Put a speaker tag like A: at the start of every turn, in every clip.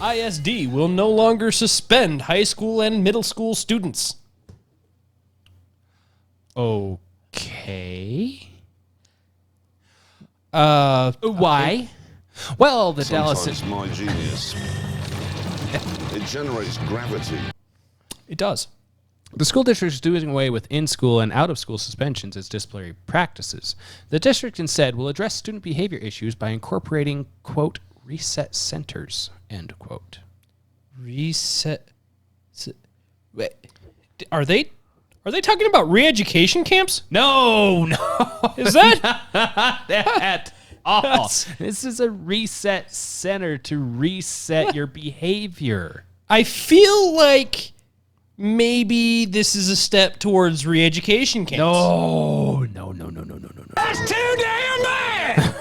A: ISD will no longer suspend high school and middle school students.
B: Okay.
A: Why?
B: Well, the Dallas...
C: Sometimes my genius. It generates gravity.
A: It does.
B: The school district is doing away with in-school and out-of-school suspensions as disciplinary practices. The district instead will address student behavior issues by incorporating, quote, reset centers, end quote.
A: Reset. Wait, are they talking about re-education camps?
B: No.
A: Is that?
B: That all. This is a reset center to reset your behavior.
A: I feel like maybe this is a step towards re-education camps.
B: No.
A: That's too damn bad!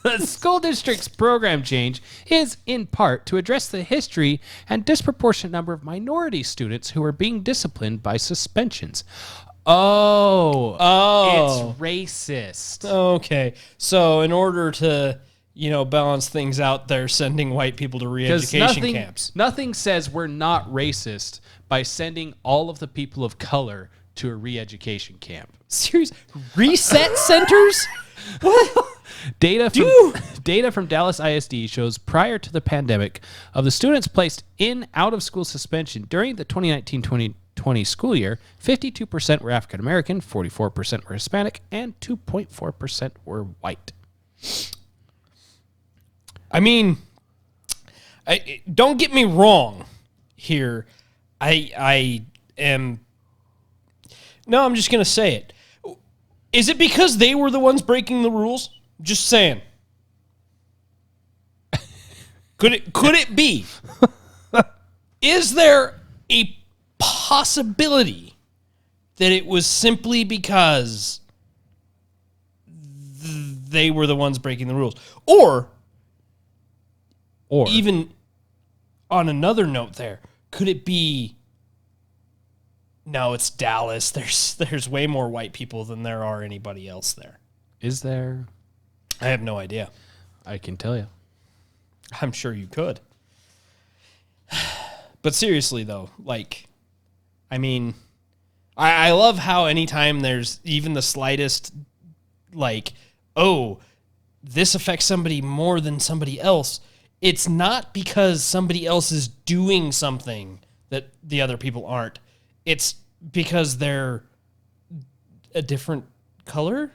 B: The school district's program change is, in part, to address the history and disproportionate number of minority students who are being disciplined by suspensions. Oh. It's racist.
A: Okay, so in order to, balance things out, they're sending white people to re-education camps.
B: Nothing says we're not racist by sending all of the people of color to a re-education camp.
A: Serious? Reset centers? What?
B: Data from Dallas ISD shows prior to the pandemic, of the students placed in out-of-school suspension during the 2019-2020 school year, 52% were African American, 44% were Hispanic, and 2.4% were white.
A: I mean, don't get me wrong here. I'm just going to say it. Is it because they were the ones breaking the rules? Just saying. Could it be? Is there a possibility that it was simply because they were the ones breaking the rules? Or even on another note there, could it be, no, it's Dallas. There's way more white people than there are anybody else there.
B: Is there?
A: I have no idea.
B: I can tell you.
A: I'm sure you could. But seriously, though, I love how anytime there's even the slightest, this affects somebody more than somebody else, it's not because somebody else is doing something that the other people aren't. It's because they're a different color.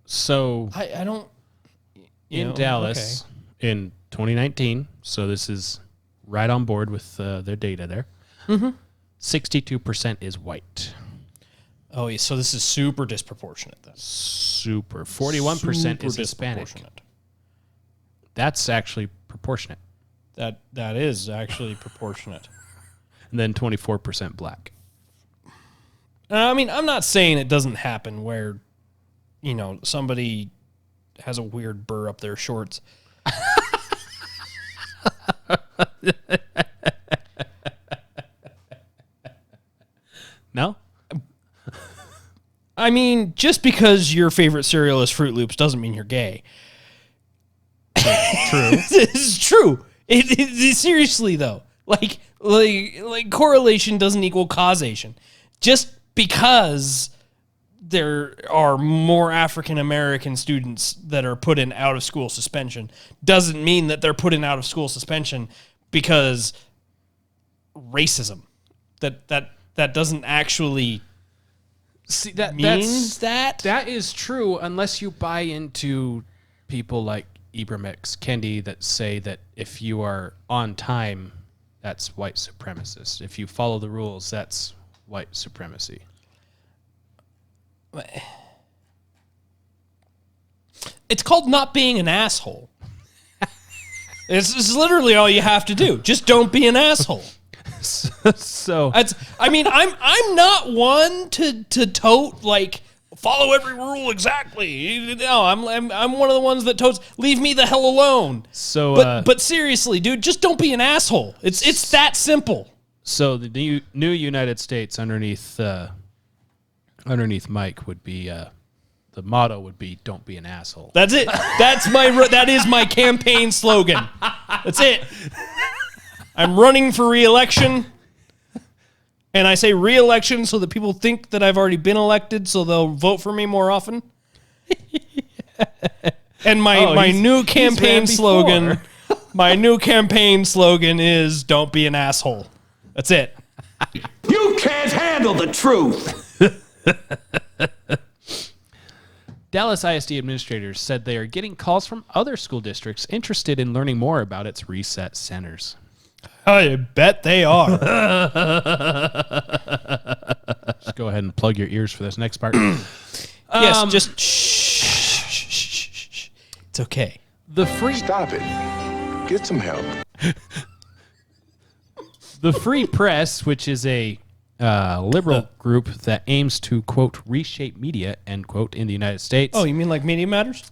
B: So
A: I don't...
B: in Dallas, in 2019, so this is right on board with their data there, 62% is white.
A: Oh, yeah, so this is super disproportionate then.
B: 41% is Hispanic. That's actually proportionate.
A: That is actually proportionate.
B: And then 24% black.
A: I mean, I'm not saying it doesn't happen where, somebody has a weird burr up their shorts.
B: No?
A: I mean, just because your favorite cereal is Fruit Loops doesn't mean you're gay.
B: True.
A: This is true. It seriously though, like correlation doesn't equal causation. Just because there are more African American students that are put in out of school suspension doesn't mean that they're put in out of school suspension because racism. That doesn't actually
B: See that
A: that
B: is true unless you buy into people like Ibram X. Kendi that say that if you are on time, that's white supremacist. If you follow the rules, that's white supremacy.
A: It's called not being an asshole. It's literally all you have to do. Just don't be an asshole.
B: So
A: I'm not one to tote follow every rule exactly. No, I'm one of the ones that totes leave me the hell alone.
B: So
A: but seriously, dude, just don't be an asshole. It's that simple.
B: So the new United States underneath Mike would be the motto would be "Don't be an asshole."
A: That's it. That is my campaign slogan. That's it. I'm running for re-election. And I say re-election so that people think that I've already been elected, so they'll vote for me more often. And my new campaign slogan, is "Don't be an asshole." That's it.
D: You can't handle the truth.
B: Dallas ISD administrators said they are getting calls from other school districts interested in learning more about its reset centers.
A: I bet they are.
B: Just go ahead and plug your ears for this next part.
A: Yes, just shh. It's okay.
C: Stop it. Get some help.
B: The Free Press, which is a liberal group that aims to, quote, reshape media, end quote, in the United States.
A: Oh, you mean like Media Matters?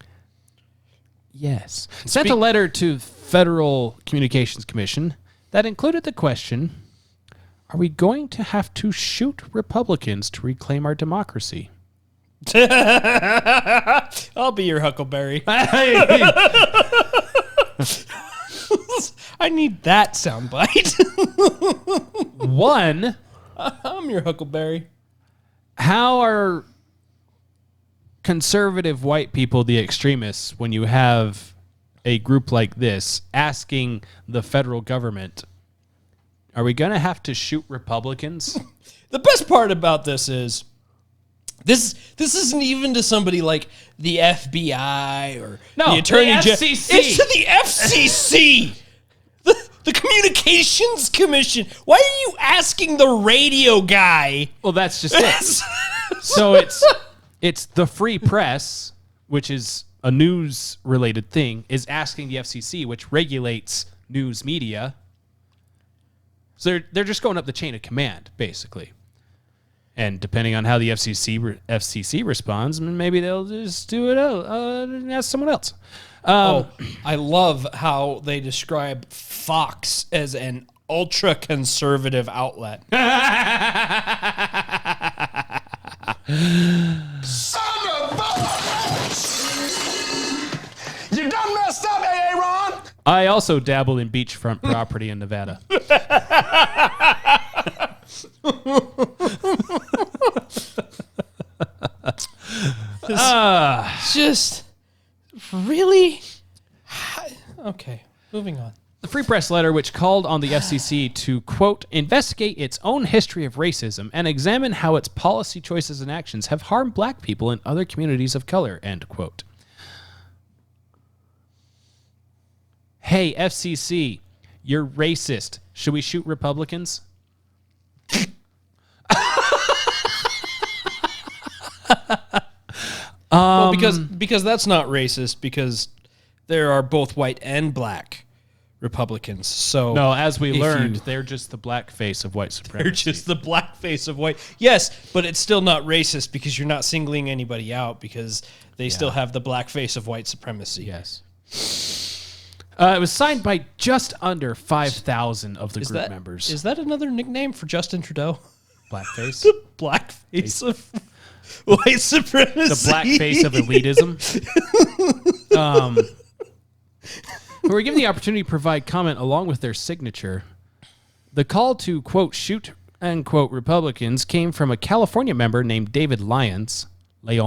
B: Yes. Sent a letter to Federal Communications Commission that included the question, are we going to have to shoot Republicans to reclaim our democracy?
A: I'll be your Huckleberry. I need that soundbite.
B: One,
A: I'm your Huckleberry.
B: how are conservative white people the extremists when you have a group like this asking the federal government, are we going to have to shoot Republicans?
A: The best part about this is this isn't even to somebody like the FBI or the Attorney General.
B: FCC.
A: It's to the FCC. The Communications Commission. Why are you asking the radio guy?
B: Well, that's just it. So it's the Free Press, which is a news-related thing, is asking the FCC, which regulates news media. So they're just going up the chain of command, basically. And depending on how the FCC responds, maybe they'll just do it and ask someone else.
A: I love how they describe Fox as an ultra-conservative outlet.
D: Son of a... You done messed up, Aaron.
B: I also dabble in beachfront property in Nevada.
A: Just really? Okay, moving on.
B: The Free Press letter, which called on the FCC to, quote, investigate its own history of racism and examine how its policy choices and actions have harmed black people and other communities of color, end quote. Hey, FCC, you're racist. Should we shoot Republicans?
A: Well, because that's not racist, because there are both white and black Republicans. So
B: No, as we learned, they're just the black face of white supremacy.
A: they're just the black face of white. Yes, but it's still not racist because you're not singling anybody out because they still have the black face of white supremacy.
B: Yes. It was signed by just under 5,000 of the group members.
A: Is that another nickname for Justin Trudeau?
B: Blackface?
A: Black face of white supremacy.
B: The black face of elitism. Who were given the opportunity to provide comment along with their signature. The call to, quote, shoot, unquote, Republicans came from a California member named David Lyons. Of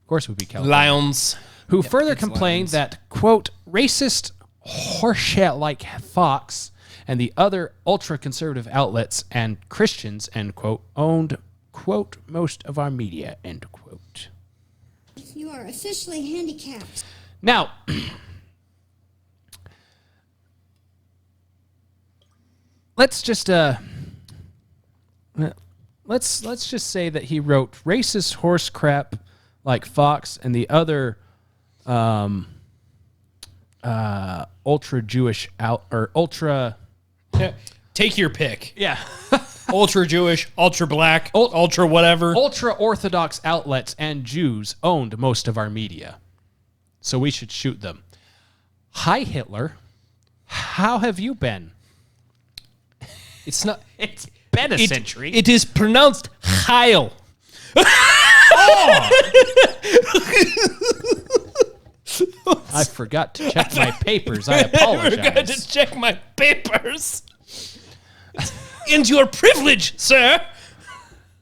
B: course it would be California.
A: Lions.
B: Who further complained that, quote, racist horseshit like Fox and the other ultra-conservative outlets and Christians, end quote, owned, quote, most of our media, end quote.
E: You are officially handicapped.
B: Now, let's just let's just say that he wrote racist horse crap like Fox and the other ultra Jewish ultra.
A: Take your pick.
B: Yeah.
A: Ultra Jewish, ultra black, ultra whatever.
B: Ultra Orthodox outlets and Jews owned most of our media. So we should shoot them. Hi, Hitler. How have you been?
A: It's not.
B: It's been a century.
A: It is pronounced Heil.
B: I forgot to check my papers. I
A: I forgot
B: apologize.
A: to check my papers. And your privilege, sir.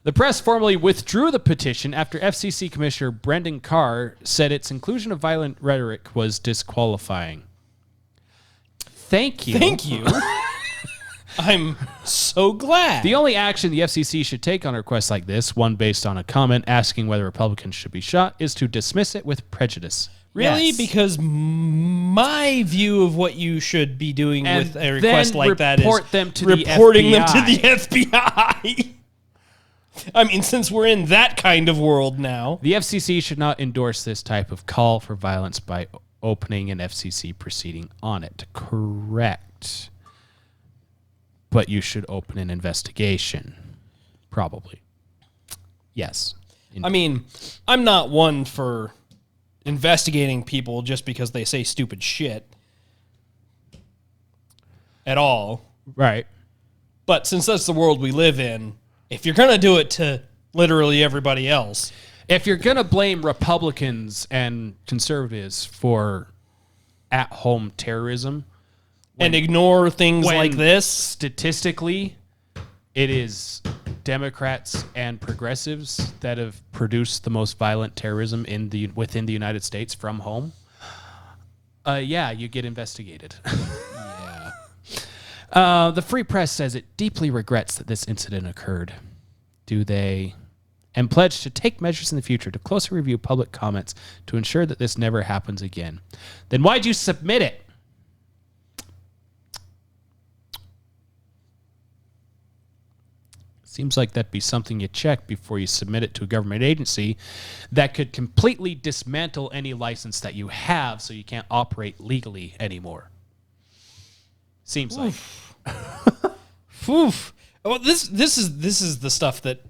B: The press formally withdrew the petition after FCC Commissioner Brendan Carr said its inclusion of violent rhetoric was disqualifying. Thank you.
A: Thank you. I'm so glad.
B: The only action the FCC should take on a request like this, one based on a comment asking whether Republicans should be shot, is to dismiss it with prejudice.
A: Really?
B: Yes.
A: Because my view of what you should be doing
B: And
A: with a request
B: then
A: like that is
B: report them to the
A: reporting them to
B: FBI.
A: the FBI. I mean, since we're in that kind of world now.
B: The FCC should not endorse this type of call for violence by opening an FCC proceeding on it. Correct. But you should open an investigation. Probably. Yes.
A: I mean, I'm not one for investigating people just because they say stupid shit. At all.
B: Right.
A: But since that's the world we live in, if you're going to do it to literally everybody else.
B: If you're going to blame Republicans and conservatives for at-home terrorism,
A: And ignore things
B: when
A: like this.
B: statistically, it is Democrats and progressives that have produced the most violent terrorism within the United States from home. Yeah, you get investigated. The Free Press says it deeply regrets that this incident occurred. Do they? And pledge to take measures in the future to closely review public comments to ensure that this never happens again. Then why'd you submit it? Seems like that'd be something you check before you submit it to a government agency that could completely dismantle any license that you have so you can't operate legally anymore. Seems like.
A: Oof. Oh, this is the stuff that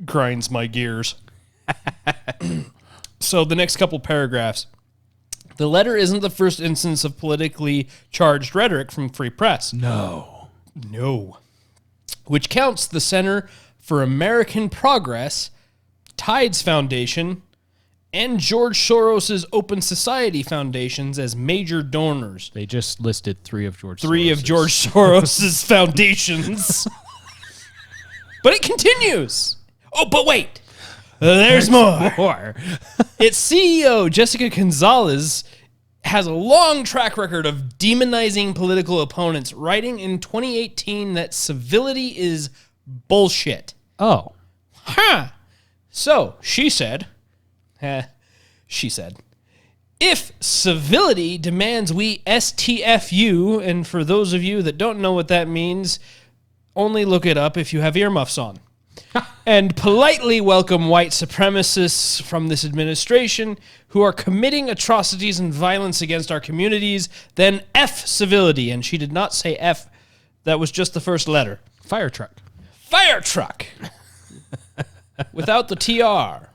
A: grinds my gears. So the next couple paragraphs. The letter isn't the first instance of politically charged rhetoric from Free Press. No. Which counts the Center for American Progress, Tides Foundation, and George Soros's Open Society Foundations as major donors.
B: They just listed three of George
A: Soros's foundations. But it continues. Oh, but wait. There's more. Its CEO, Jessica Gonzalez, has a long track record of demonizing political opponents, writing in 2018 that civility is bullshit.
B: Oh.
A: Huh. So, she said, if civility demands we STFU, and for those of you that don't know what that means, only look it up if you have earmuffs on, and politely welcome white supremacists from this administration who are committing atrocities and violence against our communities, then F civility. And she did not say F. That was just the first letter.
B: Fire truck.
A: Fire truck. Without the TR.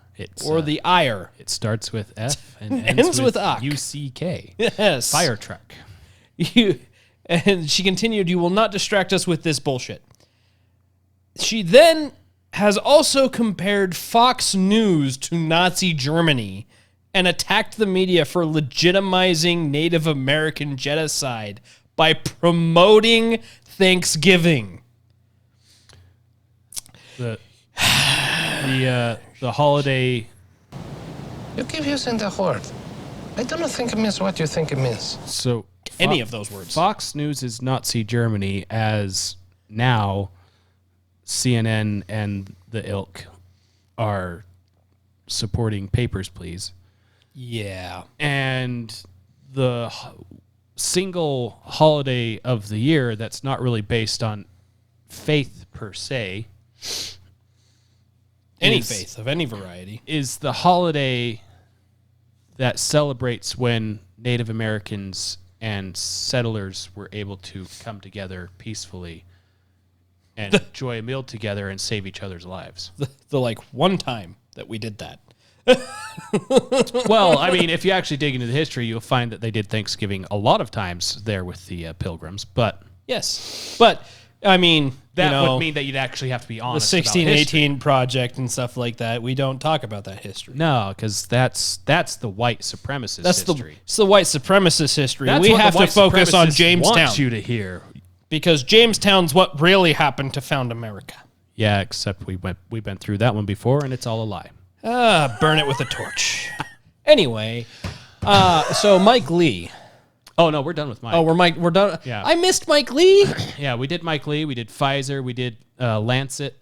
A: Or the IR.
B: It starts with F and
A: ends with "uck."
B: UCK.
A: Yes.
B: Fire truck.
A: And she continued, you will not distract us with this bullshit. She then has also compared Fox News to Nazi Germany and attacked the media for legitimizing Native American genocide by promoting Thanksgiving.
B: The holiday.
F: You keep using that word. I don't think it means what you think it means.
B: So
A: Any of those words.
B: Fox News is Nazi Germany, as now CNN and the ilk are supporting Papers, Please.
A: Yeah.
B: And the single holiday of the year that's not really based on faith per se,
A: Any faith of any variety.
B: is the holiday that celebrates when Native Americans and settlers were able to come together peacefully and enjoy a meal together and save each other's lives.
A: The like one time that we did that.
B: Well, I mean, if you actually dig into the history, you'll find that they did Thanksgiving a lot of times there with the Pilgrims. But
A: Yes. But I mean,
B: That would mean that you'd actually have to be
A: the
B: honest about
A: 1618 project and stuff like that. We don't talk about that history.
B: No, because that's the white supremacist history.
A: It's the white supremacist history.
B: That's
A: We
B: what the
A: have to
B: white
A: focus on
B: supremacists
A: Jamestown
B: Want you to hear.
A: because Jamestown's what really happened to found America.
B: Yeah, except we've been through that one before, and it's all a lie.
A: Burn it with a torch. Anyway, so Mike Lee.
B: Oh no, we're done with Mike.
A: Oh, we're done.
B: Yeah.
A: I missed Mike Lee.
B: Yeah, we did Mike Lee, we did Pfizer, we did Lancet,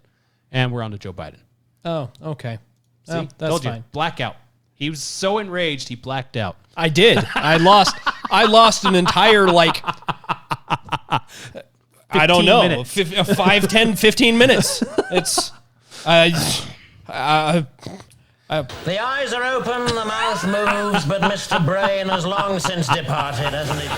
B: and we're on to Joe Biden.
A: Oh, okay.
B: See,
A: Oh, that's
B: told
A: fine.
B: you, blackout. He was so enraged he blacked out.
A: I did. I lost an entire I don't know,
B: minutes.
A: 5, 10, 15 minutes. It's
G: The eyes are open, the mouth moves, but Mr. Brain has long since departed, hasn't he?